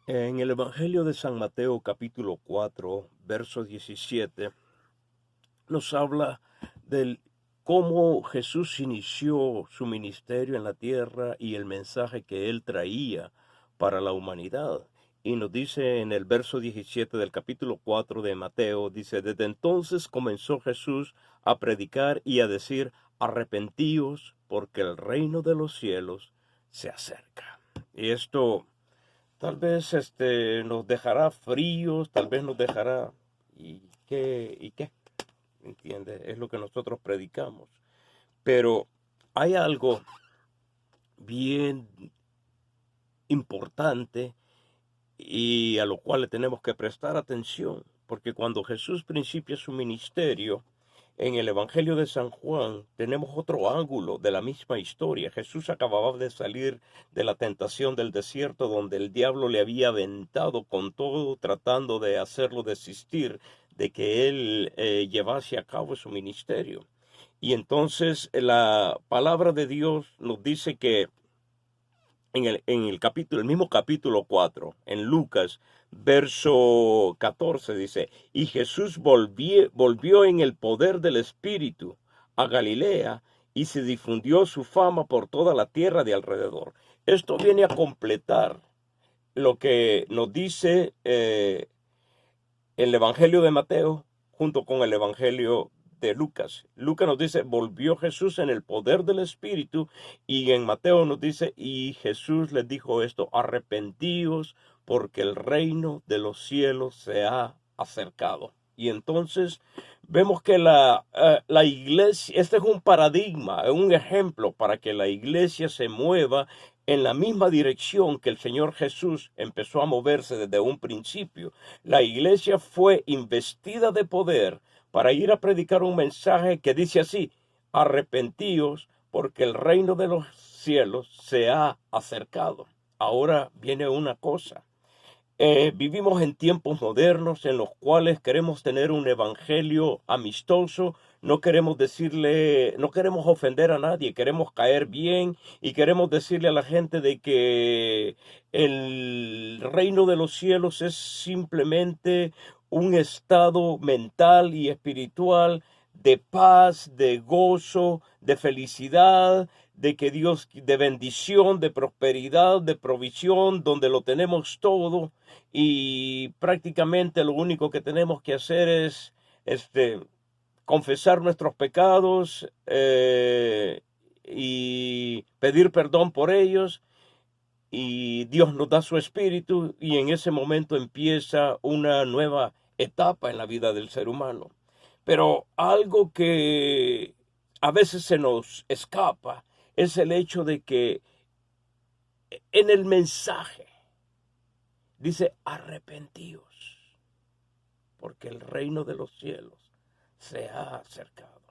En el Evangelio de San Mateo capítulo 4, verso 17, nos habla del cómo Jesús inició su ministerio en la tierra y el mensaje que él traía para la humanidad. Y nos dice en el verso 17 del capítulo 4 de Mateo, dice, desde entonces comenzó Jesús a predicar y a decir, arrepentíos porque el reino de los cielos se acerca. Y esto tal vez nos dejará fríos, tal vez nos dejará. ¿Y qué? ¿Entiendes? Es lo que nosotros predicamos. Pero hay algo bien importante y a lo cual le tenemos que prestar atención, porque cuando Jesús principia su ministerio, en el Evangelio de San Juan tenemos otro ángulo de la misma historia. Jesús acababa de salir de la tentación del desierto donde el diablo le había aventado con todo tratando de hacerlo desistir de que él llevase a cabo su ministerio. Y entonces la palabra de Dios nos dice que el mismo capítulo 4, en Lucas, verso 14, dice, y Jesús volvió en el poder del Espíritu a Galilea y se difundió su fama por toda la tierra de alrededor. Esto viene a completar lo que nos dice el Evangelio de Mateo junto con el Evangelio de Lucas. Lucas nos dice, volvió Jesús en el poder del Espíritu, y en Mateo nos dice, y Jesús les dijo esto, arrepentíos porque el reino de los cielos se ha acercado. Y entonces vemos que la iglesia, este es un paradigma, un ejemplo para que la iglesia se mueva en la misma dirección que el Señor Jesús empezó a moverse desde un principio. La iglesia fue investida de poder para ir a predicar un mensaje que dice así, arrepentíos porque el reino de los cielos se ha acercado. Ahora viene una cosa. Vivimos en tiempos modernos en los cuales queremos tener un evangelio amistoso, no queremos no queremos ofender a nadie, queremos caer bien y queremos decirle a la gente de que el reino de los cielos es simplemente un estado mental y espiritual de paz, de gozo, de felicidad, de que Dios, de bendición, de prosperidad, de provisión, donde lo tenemos todo y prácticamente lo único que tenemos que hacer es confesar nuestros pecados y pedir perdón por ellos y Dios nos da su espíritu y en ese momento empieza una nueva etapa en la vida del ser humano. Pero algo que a veces se nos escapa es el hecho de que en el mensaje dice arrepentíos, porque el reino de los cielos se ha acercado.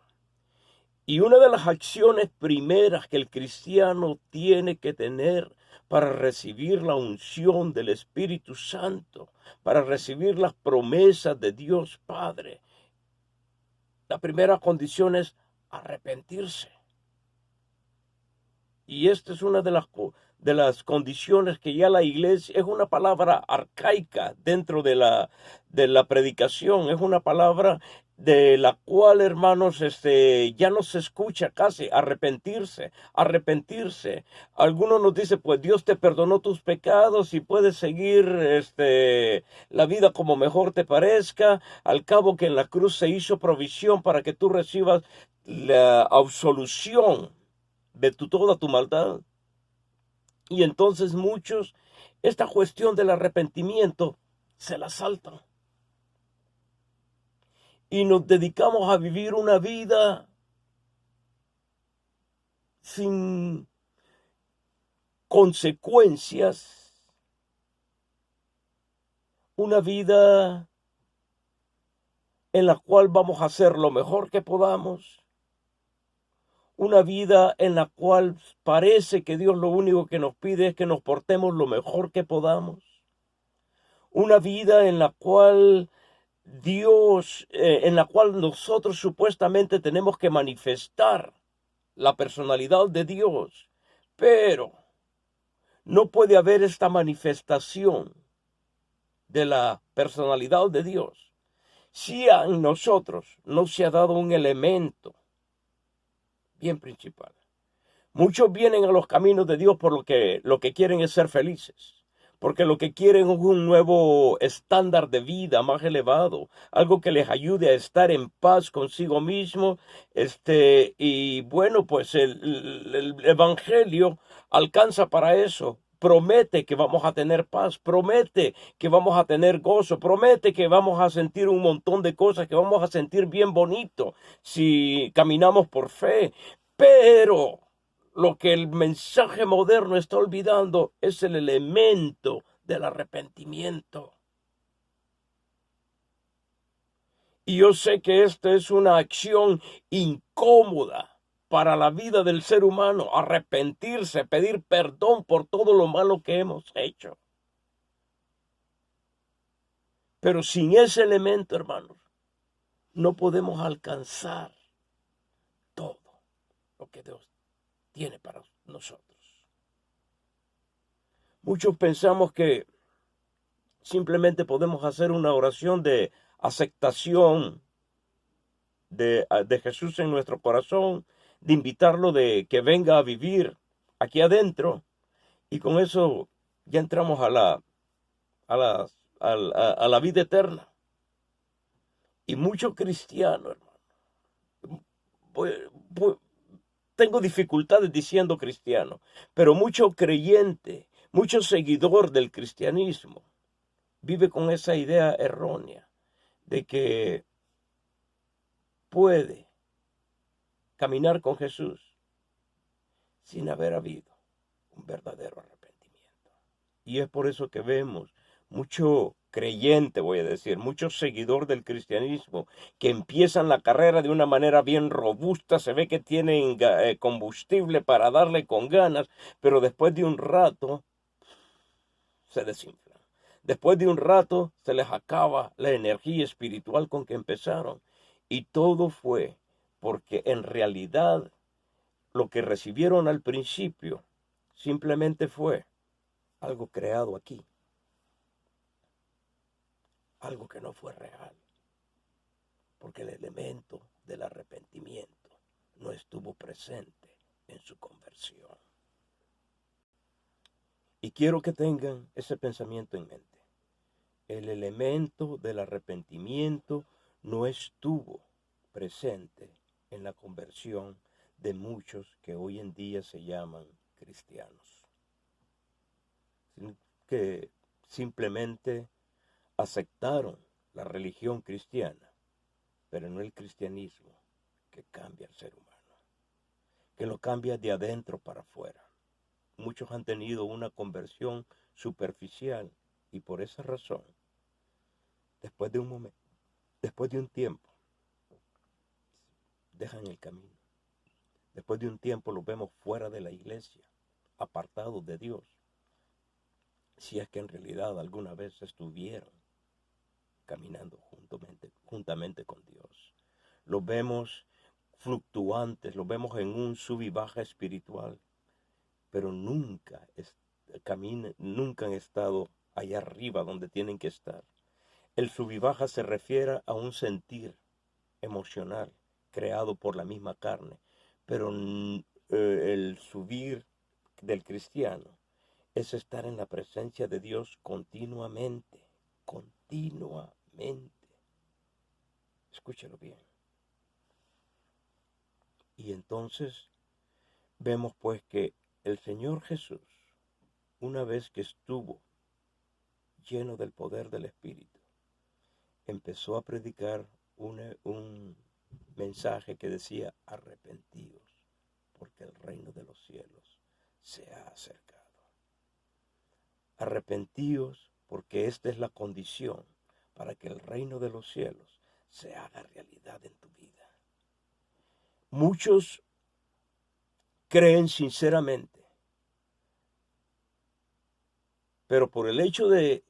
Y una de las acciones primeras que el cristiano tiene que tener para recibir la unción del Espíritu Santo, para recibir las promesas de Dios Padre, la primera condición es arrepentirse. Y esta es una de las condiciones que ya la iglesia, es una palabra arcaica dentro de la predicación, es una palabra de la cual, hermanos, ya no se escucha casi, arrepentirse, arrepentirse. Algunos nos dicen, pues Dios te perdonó tus pecados y puedes seguir la vida como mejor te parezca, al cabo que en la cruz se hizo provisión para que tú recibas la absolución de toda tu maldad. Y entonces muchos, esta cuestión del arrepentimiento, se la saltan. Y nos dedicamos a vivir una vida sin consecuencias, una vida en la cual vamos a hacer lo mejor que podamos, una vida en la cual parece que Dios lo único que nos pide es que nos portemos lo mejor que podamos. Una vida en la cual en la cual nosotros supuestamente tenemos que manifestar la personalidad de Dios, pero no puede haber esta manifestación de la personalidad de Dios, si a nosotros no se ha dado un elemento bien principal. Muchos vienen a los caminos de Dios por lo que quieren es ser felices, porque lo que quieren es un nuevo estándar de vida más elevado, algo que les ayude a estar en paz consigo mismo. Y bueno, pues el Evangelio alcanza para eso. Promete que vamos a tener paz, promete que vamos a tener gozo, promete que vamos a sentir un montón de cosas, que vamos a sentir bien bonito si caminamos por fe. Pero lo que el mensaje moderno está olvidando es el elemento del arrepentimiento. Y yo sé que esta es una acción incómoda para la vida del ser humano, arrepentirse, pedir perdón por todo lo malo que hemos hecho. Pero sin ese elemento, hermanos, no podemos alcanzar todo lo que Dios tiene para nosotros. Muchos pensamos que simplemente podemos hacer una oración de aceptación de Jesús en nuestro corazón, de invitarlo de que venga a vivir aquí adentro, y con eso ya entramos a la vida eterna. Y muchos cristianos, hermano, tengo dificultades diciendo cristiano, pero mucho creyente, mucho seguidor del cristianismo, vive con esa idea errónea de que puede caminar con Jesús sin haber habido un verdadero arrepentimiento. Y es por eso que vemos mucho creyente, voy a decir, mucho seguidor del cristianismo, que empiezan la carrera de una manera bien robusta, se ve que tienen combustible para darle con ganas, pero después de un rato se desinflan. Después de un rato se les acaba la energía espiritual con que empezaron. Y todo fue porque en realidad lo que recibieron al principio simplemente fue algo creado aquí. Algo que no fue real. Porque el elemento del arrepentimiento no estuvo presente en su conversión. Y quiero que tengan ese pensamiento en mente. El elemento del arrepentimiento no estuvo presente en la conversión de muchos que hoy en día se llaman cristianos. Que simplemente aceptaron la religión cristiana, pero no el cristianismo que cambia al ser humano, que lo cambia de adentro para afuera. Muchos han tenido una conversión superficial y por esa razón, después de un tiempo, dejan el camino. Después de un tiempo los vemos fuera de la iglesia, apartados de Dios, si es que en realidad alguna vez estuvieron caminando juntamente con Dios. Los vemos fluctuantes, los vemos en un sub y baja espiritual, pero nunca han estado allá arriba donde tienen que estar. El sub y baja se refiere a un sentir emocional creado por la misma carne, pero el subir del cristiano es estar en la presencia de Dios continuamente. Escúchelo bien. Y entonces vemos pues que el Señor Jesús, una vez que estuvo lleno del poder del Espíritu, empezó a predicar un mensaje que decía: arrepentidos, porque el reino de los cielos se ha acercado. Arrepentidos, porque esta es la condición para que el reino de los cielos se haga realidad en tu vida. Muchos creen sinceramente, pero por el hecho de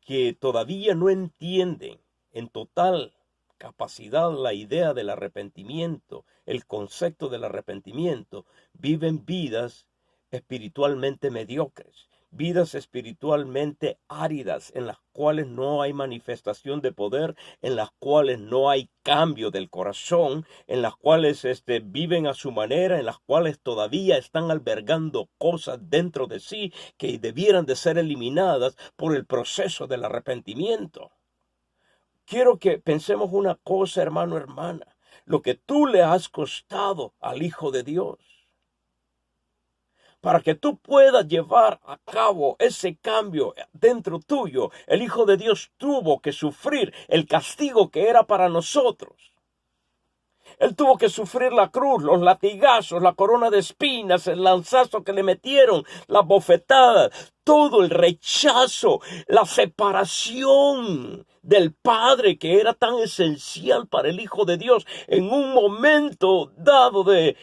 que todavía no entienden en total capacidad la idea del arrepentimiento, el concepto del arrepentimiento, viven vidas espiritualmente mediocres, vidas espiritualmente áridas, en las cuales no hay manifestación de poder, en las cuales no hay cambio del corazón, en las cuales viven a su manera, en las cuales todavía están albergando cosas dentro de sí que debieran de ser eliminadas por el proceso del arrepentimiento. Quiero que pensemos una cosa, hermano, hermana, lo que tú le has costado al Hijo de Dios, para que tú puedas llevar a cabo ese cambio dentro tuyo. El Hijo de Dios tuvo que sufrir el castigo que era para nosotros. Él tuvo que sufrir la cruz, los latigazos, la corona de espinas, el lanzazo que le metieron, las bofetadas, todo el rechazo, la separación del Padre que era tan esencial para el Hijo de Dios en un momento dado de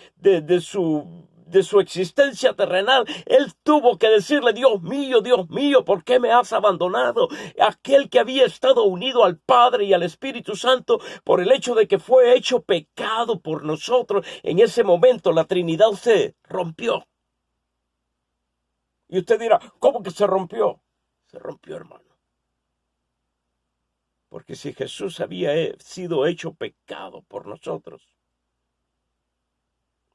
su existencia terrenal. Él tuvo que decirle: Dios mío, ¿por qué me has abandonado? Aquel que había estado unido al Padre y al Espíritu Santo, por el hecho de que fue hecho pecado por nosotros, en ese momento la Trinidad se rompió. Y usted dirá: ¿cómo que se rompió? Se rompió, hermano. Porque si Jesús había sido hecho pecado por nosotros,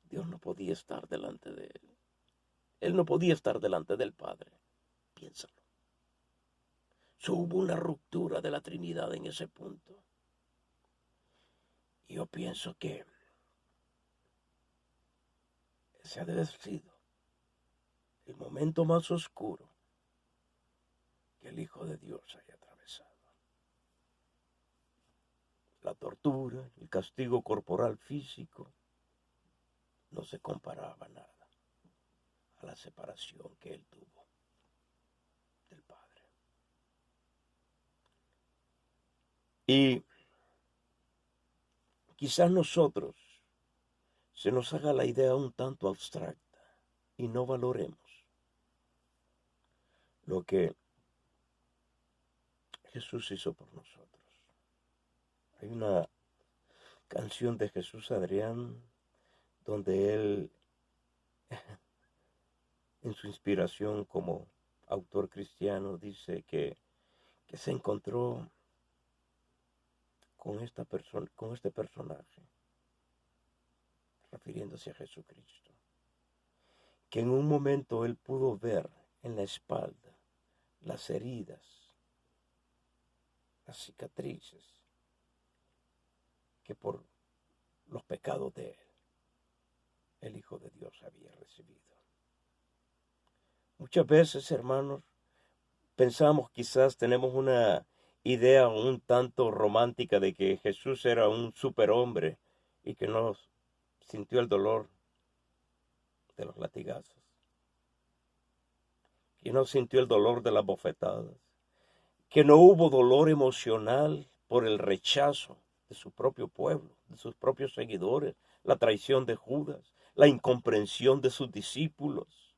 Dios no podía estar delante de él. Él no podía estar delante del Padre. Piénsalo. Hubo una ruptura de la Trinidad en ese punto. Y yo pienso que ese ha de haber sido el momento más oscuro que el Hijo de Dios haya atravesado. La tortura, el castigo corporal físico, no se comparaba nada a la separación que él tuvo del Padre. Y quizás nosotros se nos haga la idea un tanto abstracta y no valoremos lo que Jesús hizo por nosotros. Hay una canción de Jesús Adrián donde él, en su inspiración como autor cristiano, dice que se encontró con esta persona, con este personaje, refiriéndose a Jesucristo, que en un momento él pudo ver en la espalda las heridas, las cicatrices que por los pecados de él, el Hijo de Dios había recibido. Muchas veces, hermanos, pensamos, quizás tenemos una idea un tanto romántica de que Jesús era un superhombre y que no sintió el dolor de los latigazos, que no sintió el dolor de las bofetadas, que no hubo dolor emocional por el rechazo de su propio pueblo, de sus propios seguidores, la traición de Judas, la incomprensión de sus discípulos.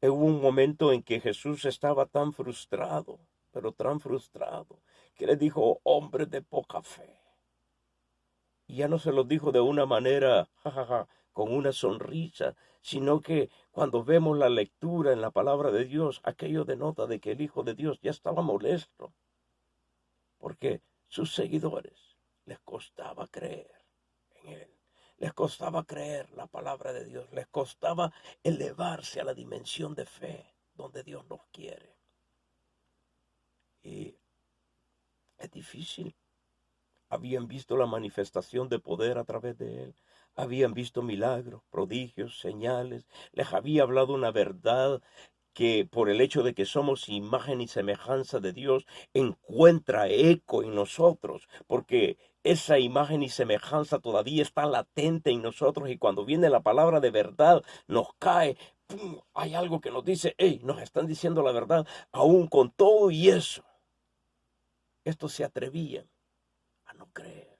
Hubo un momento en que Jesús estaba tan frustrado, pero tan frustrado, que le dijo: hombres de poca fe. Y ya no se lo dijo de una manera, con una sonrisa, sino que cuando vemos la lectura en la palabra de Dios, aquello denota de que el Hijo de Dios ya estaba molesto, porque sus seguidores les costaba creer en él. Les costaba creer la palabra de Dios, les costaba elevarse a la dimensión de fe donde Dios nos quiere. Y es difícil. Habían visto la manifestación de poder a través de él, habían visto milagros, prodigios, señales, les había hablado una verdad que por el hecho de que somos imagen y semejanza de Dios, encuentra eco en nosotros, porque esa imagen y semejanza todavía está latente en nosotros, y cuando viene la palabra de verdad, nos cae, ¡pum!, hay algo que nos dice: hey, nos están diciendo la verdad, aún con todo y eso. Estos se atrevían a no creer,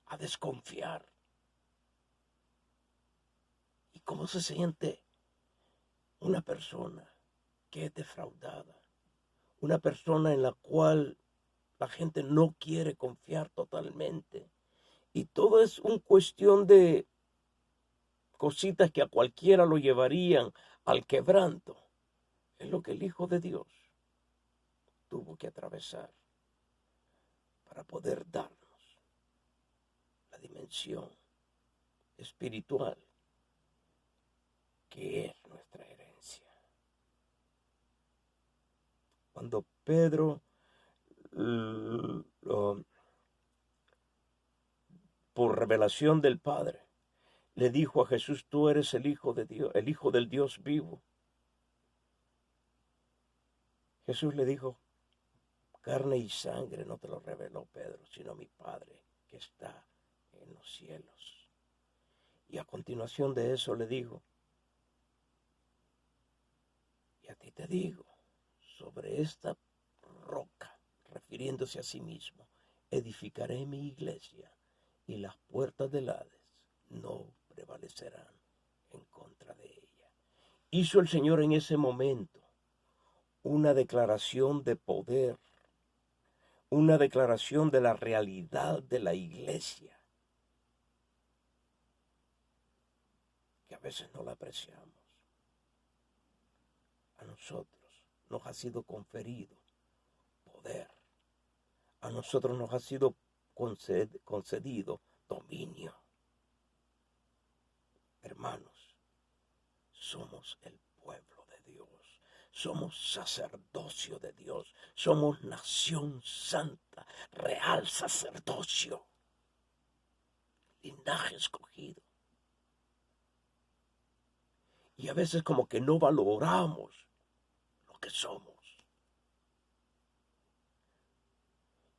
a desconfiar. ¿Y cómo se siente una persona que es defraudada? Una persona en la cual la gente no quiere confiar totalmente. Y todo es una cuestión de cositas que a cualquiera lo llevarían al quebranto. Es lo que el Hijo de Dios tuvo que atravesar para poder darnos la dimensión espiritual que es nuestra herencia. Cuando Pedro, por revelación del Padre, le dijo a Jesús: tú eres el Hijo de Dios, el Hijo del Dios vivo. Jesús le dijo: carne y sangre no te lo reveló Pedro, sino mi Padre que está en los cielos. Y a continuación de eso le dijo: y a ti te digo, sobre esta roca, refiriéndose a sí mismo, edificaré mi iglesia, y las puertas del Hades no prevalecerán en contra de ella. Hizo el Señor en ese momento una declaración de poder, una declaración de la realidad de la iglesia, que a veces no la apreciamos. A nosotros nos ha sido conferido poder. A nosotros nos ha sido concedido dominio. Hermanos, somos el pueblo de Dios. Somos sacerdocio de Dios. Somos nación santa, real sacerdocio, linaje escogido. Y a veces como que no valoramos lo que somos.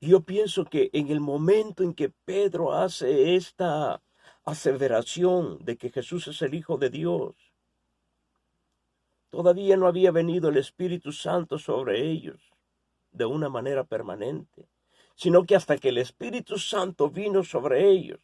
Y yo pienso que en el momento en que Pedro hace esta aseveración de que Jesús es el Hijo de Dios, todavía no había venido el Espíritu Santo sobre ellos de una manera permanente, sino que hasta que el Espíritu Santo vino sobre ellos,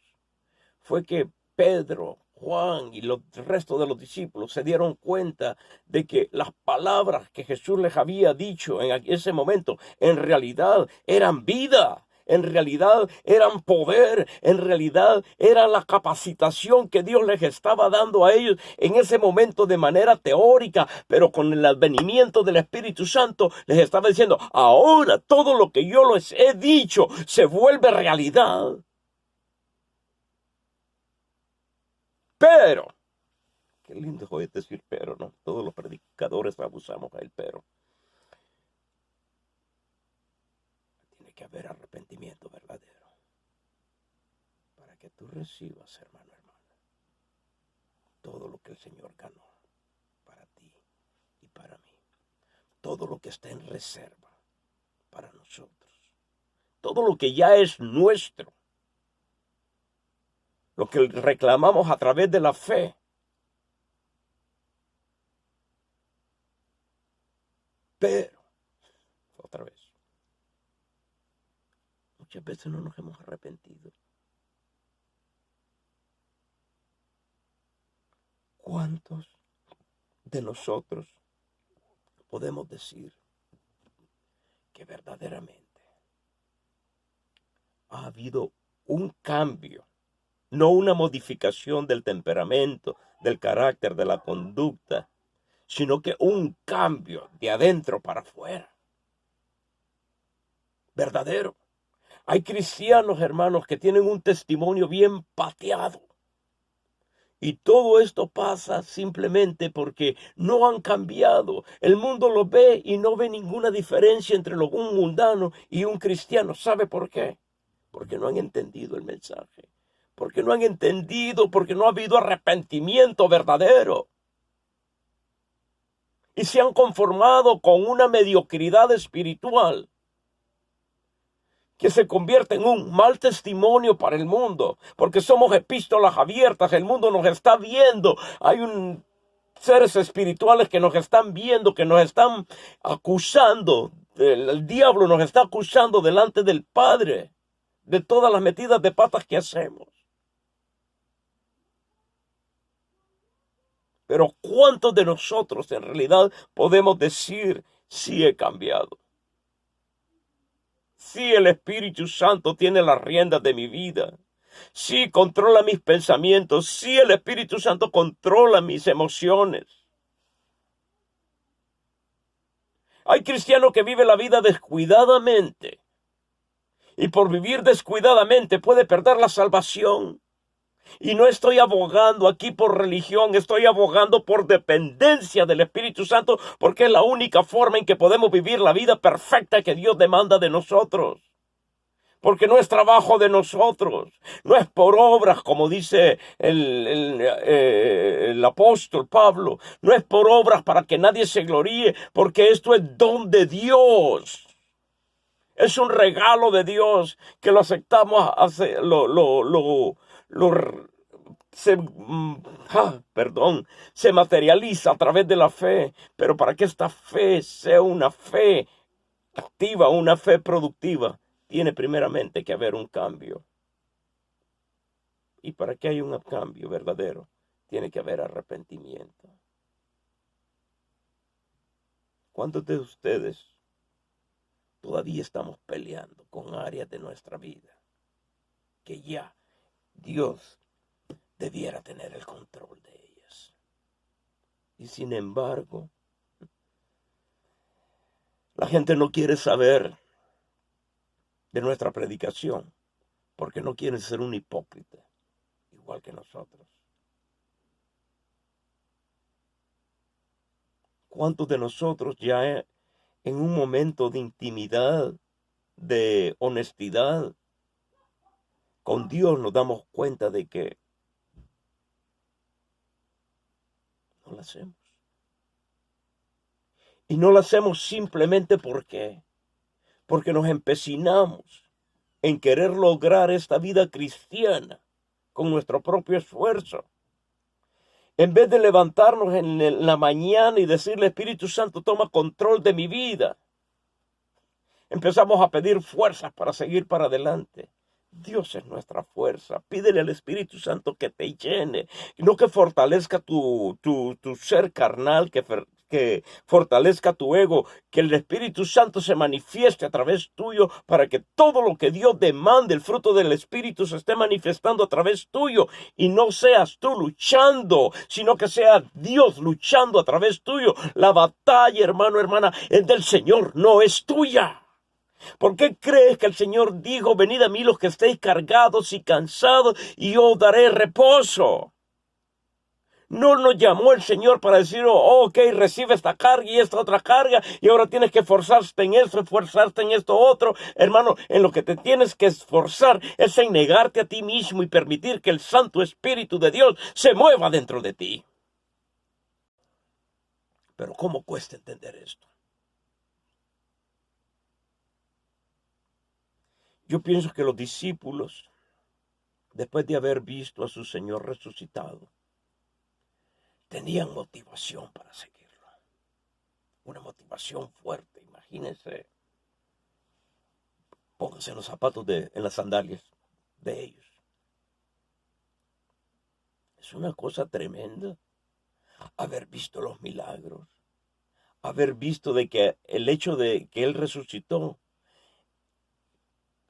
fue que Pedro, Juan y el resto de los discípulos se dieron cuenta de que las palabras que Jesús les había dicho en ese momento en realidad eran vida, en realidad eran poder, en realidad era la capacitación que Dios les estaba dando a ellos en ese momento de manera teórica, pero con el advenimiento del Espíritu Santo les estaba diciendo: ahora todo lo que yo les he dicho se vuelve realidad. Pero, qué lindo es decir pero, ¿no? Todos los predicadores abusamos del pero. Tiene que haber arrepentimiento verdadero para que tú recibas, hermano, todo lo que el Señor ganó para ti y para mí. Todo lo que está en reserva para nosotros. Todo lo que ya es nuestro. Lo que reclamamos a través de la fe. Pero, otra vez, muchas veces no nos hemos arrepentido. ¿Cuántos de nosotros podemos decir que verdaderamente ha habido un cambio, no una modificación del temperamento, del carácter, de la conducta, sino que un cambio de adentro para afuera? Verdadero. Hay cristianos, hermanos, que tienen un testimonio bien pateado. Y todo esto pasa simplemente porque no han cambiado. El mundo lo ve y no ve ninguna diferencia entre un mundano y un cristiano. ¿Sabe por qué? Porque no han entendido el mensaje. Porque no han entendido, porque no ha habido arrepentimiento verdadero. Y se han conformado con una mediocridad espiritual que se convierte en un mal testimonio para el mundo, porque somos epístolas abiertas, el mundo nos está viendo, hay seres espirituales que nos están viendo, que nos están acusando, el diablo nos está acusando delante del Padre de todas las metidas de patas que hacemos. Pero ¿cuántos de nosotros en realidad podemos decir: sí he cambiado? Sí, el Espíritu Santo tiene las riendas de mi vida. Sí, controla mis pensamientos. Sí, el Espíritu Santo controla mis emociones. Hay cristianos que viven la vida descuidadamente. Y por vivir descuidadamente puede perder la salvación. Y no estoy abogando aquí por religión, estoy abogando por dependencia del Espíritu Santo, porque es la única forma en que podemos vivir la vida perfecta que Dios demanda de nosotros. Porque no es trabajo de nosotros, no es por obras, como dice el apóstol Pablo, no es por obras para que nadie se gloríe, porque esto es don de Dios. Es un regalo de Dios que lo aceptamos, se materializa a través de la fe. Pero para que esta fe sea una fe activa, una fe productiva, tiene primeramente que haber un cambio. Y para que haya un cambio verdadero, tiene que haber arrepentimiento. ¿Cuántos de ustedes todavía estamos peleando con áreas de nuestra vida que ya Dios debiera tener el control de ellas? Y sin embargo, la gente no quiere saber de nuestra predicación porque no quieren ser un hipócrita, igual que nosotros. ¿Cuántos de nosotros ya en un momento de intimidad, de honestidad con Dios, nos damos cuenta de que no lo hacemos? Y no lo hacemos simplemente porque nos empecinamos en querer lograr esta vida cristiana con nuestro propio esfuerzo. En vez de levantarnos en la mañana y decirle, Espíritu Santo, toma control de mi vida, empezamos a pedir fuerzas para seguir para adelante. Dios es nuestra fuerza. Pídele al Espíritu Santo que te llene, no que fortalezca tu ser carnal, que fortalezca tu ego, que el Espíritu Santo se manifieste a través tuyo para que todo lo que Dios demande, el fruto del Espíritu, se esté manifestando a través tuyo y no seas tú luchando, sino que sea Dios luchando a través tuyo. La batalla, hermano, hermana, es del Señor, no es tuya. ¿Por qué crees que el Señor dijo, venid a mí los que estéis cargados y cansados y yo os daré reposo? No nos llamó el Señor para decir, ok, recibe esta carga y esta otra carga y ahora tienes que esforzarte en esto, esforzarte en esto otro. Hermano, en lo que te tienes que esforzar es en negarte a ti mismo y permitir que el Santo Espíritu de Dios se mueva dentro de ti. Pero ¿cómo cuesta entender esto? Yo pienso que los discípulos, después de haber visto a su Señor resucitado, tenían motivación para seguirlo. Una motivación fuerte. Imagínense, pónganse en los zapatos en las sandalias de ellos. Es una cosa tremenda haber visto los milagros, haber visto de que el hecho de que Él resucitó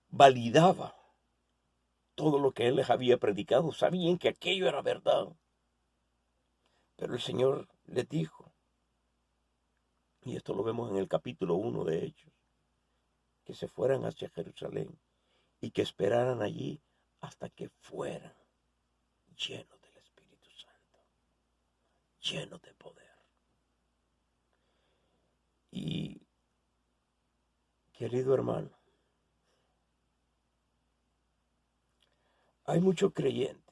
validaba todo lo que Él les había predicado. Sabían que aquello era verdad. Pero el Señor les dijo, y esto lo vemos en el capítulo 1 de Hechos, que se fueran hacia Jerusalén y que esperaran allí hasta que fueran llenos del Espíritu Santo, llenos de poder. Y, querido hermano, hay mucho creyente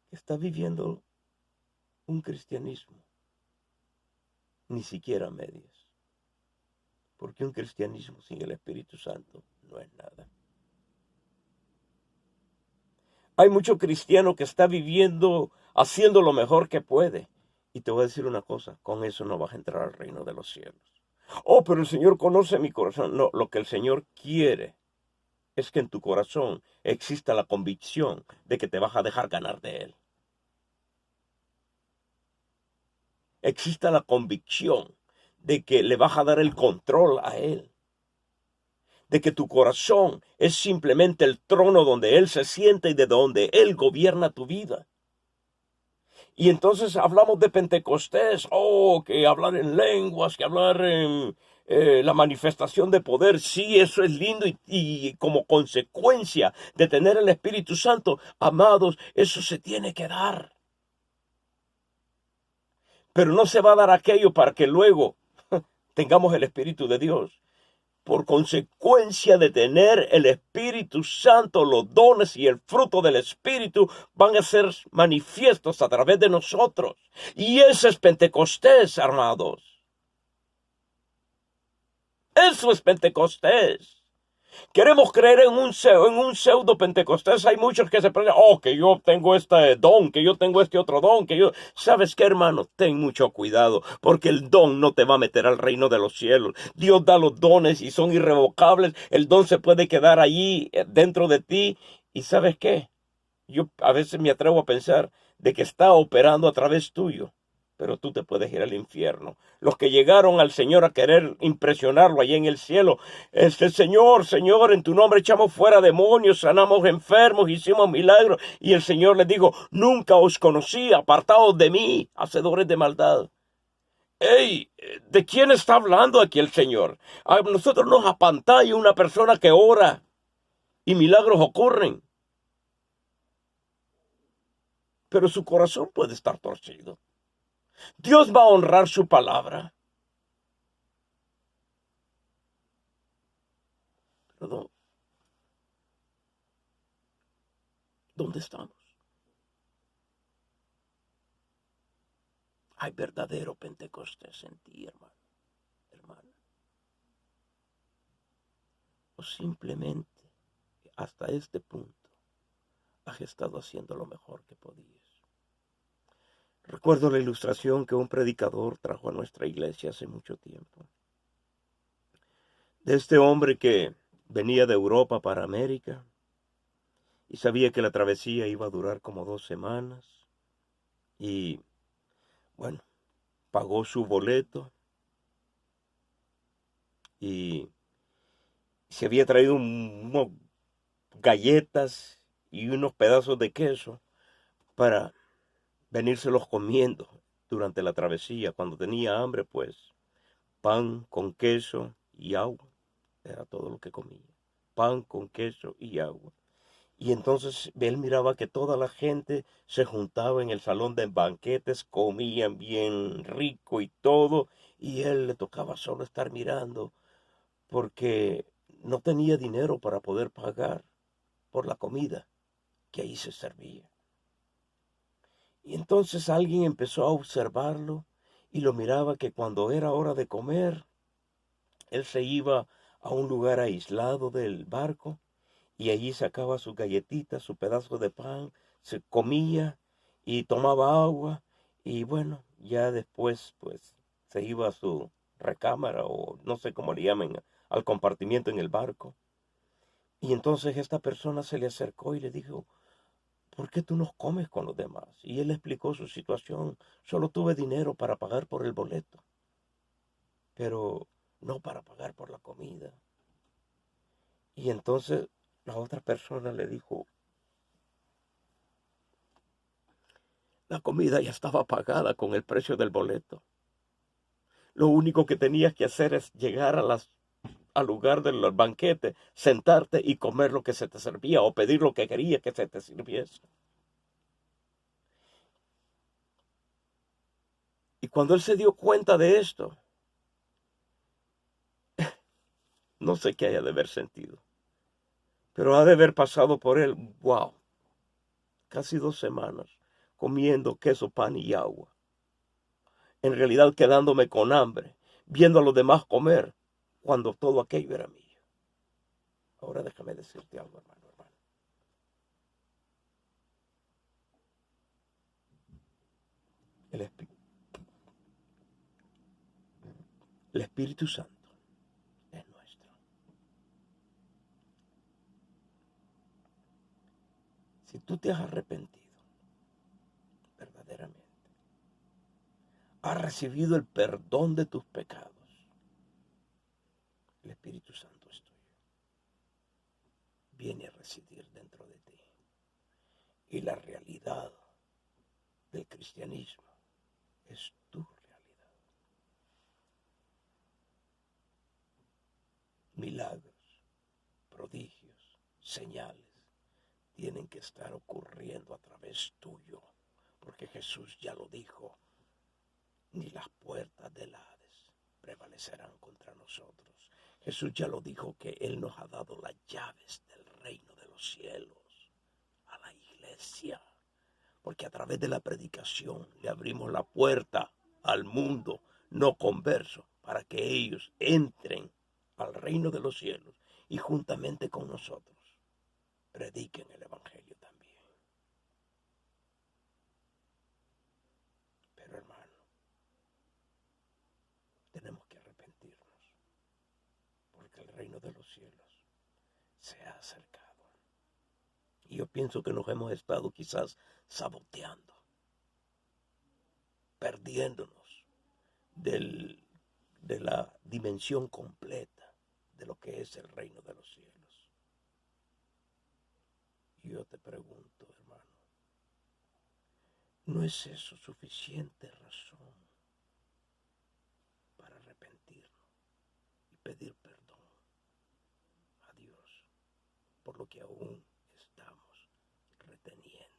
que está viviendo un cristianismo ni siquiera a medias, porque un cristianismo sin el Espíritu Santo no es nada. Hay mucho cristiano que está viviendo, haciendo lo mejor que puede. Y te voy a decir una cosa, con eso no vas a entrar al reino de los cielos. Oh, pero el Señor conoce mi corazón. No, lo que el Señor quiere es que en tu corazón exista la convicción de que te vas a dejar ganar de Él. Exista la convicción de que le vas a dar el control a Él. De que tu corazón es simplemente el trono donde Él se sienta y de donde Él gobierna tu vida. Y entonces hablamos de Pentecostés, que hablar en lenguas, que hablar en la manifestación de poder. Sí, eso es lindo y como consecuencia de tener el Espíritu Santo, amados, eso se tiene que dar. Pero no se va a dar aquello para que luego tengamos el Espíritu de Dios. Por consecuencia de tener el Espíritu Santo, los dones y el fruto del Espíritu van a ser manifiestos a través de nosotros. Y ese es Pentecostés, amados. Eso es Pentecostés. Queremos creer en un pseudo Pentecostés. Hay muchos que se prenden, que yo tengo este don, que yo tengo este otro don, que yo... ¿Sabes qué, hermano? Ten mucho cuidado, porque el don no te va a meter al reino de los cielos. Dios da los dones y son irrevocables. El don se puede quedar allí dentro de ti. ¿Y sabes qué? Yo a veces me atrevo a pensar de que está operando a través tuyo, pero tú te puedes ir al infierno. Los que llegaron al Señor a querer impresionarlo allá en el cielo, Señor, Señor, en tu nombre echamos fuera demonios, sanamos enfermos, hicimos milagros. Y el Señor les dijo, nunca os conocí, apartados de mí, hacedores de maldad. ¡Ey! ¿De quién está hablando aquí el Señor? A nosotros nos apantalla una persona que ora y milagros ocurren. Pero su corazón puede estar torcido. Dios va a honrar su palabra. Pero ¿dónde estamos? Hay verdadero Pentecostés en ti, hermano, hermana. O simplemente hasta este punto has estado haciendo lo mejor que podías. Recuerdo la ilustración que un predicador trajo a nuestra iglesia hace mucho tiempo. De este hombre que venía de Europa para América y sabía que la travesía iba a durar como 2 semanas. Y bueno, pagó su boleto y se había traído unas galletas y unos pedazos de queso para venírselos comiendo durante la travesía. Cuando tenía hambre, pues pan con queso y agua. Era todo lo que comía. Pan con queso y agua. Y entonces él miraba que toda la gente se juntaba en el salón de banquetes, comían bien rico y todo. Y él le tocaba solo estar mirando porque no tenía dinero para poder pagar por la comida que ahí se servía. Y entonces alguien empezó a observarlo y lo miraba que cuando era hora de comer, él se iba a un lugar aislado del barco y allí sacaba sus galletitas, su pedazo de pan, se comía y tomaba agua y bueno, ya después pues se iba a su recámara o no sé cómo le llamen al compartimiento en el barco. Y entonces esta persona se le acercó y le dijo, ¿por qué tú no comes con los demás? Y él le explicó su situación. Solo tuve dinero para pagar por el boleto, pero no para pagar por la comida. Y entonces la otra persona le dijo, la comida ya estaba pagada con el precio del boleto. Lo único que tenías que hacer es llegar al lugar del banquete, sentarte y comer lo que se te servía o pedir lo que quería que se te sirviese. Y cuando él se dio cuenta de esto, no sé qué haya de haber sentido, pero ha de haber pasado por él, wow, casi 2 semanas comiendo queso, pan y agua. En realidad quedándome con hambre, viendo a los demás comer, cuando todo aquello era mío. Ahora déjame decirte algo, hermano. El, el Espíritu Santo es nuestro. Si tú te has arrepentido verdaderamente, has recibido el perdón de tus pecados, el Espíritu Santo es tuyo. Viene a residir dentro de ti. Y la realidad del cristianismo es tu realidad. Milagros, prodigios, señales tienen que estar ocurriendo a través tuyo, porque Jesús ya lo dijo, ni las puertas del Hades prevalecerán contra nosotros. Jesús ya lo dijo, que Él nos ha dado las llaves del reino de los cielos a la iglesia, porque a través de la predicación le abrimos la puerta al mundo no converso para que ellos entren al reino de los cielos y juntamente con nosotros prediquen el evangelio también. Pero hermano, tenemos que arrepentirnos, porque el reino de los cielos se ha acercado. Y yo pienso que nos hemos estado quizás saboteando, perdiéndonos de la dimensión completa de lo que es el reino de los cielos. Y yo te pregunto, hermano, ¿no es eso suficiente razón para arrepentirnos y pedir perdón a Dios por lo que aún estamos reteniendo?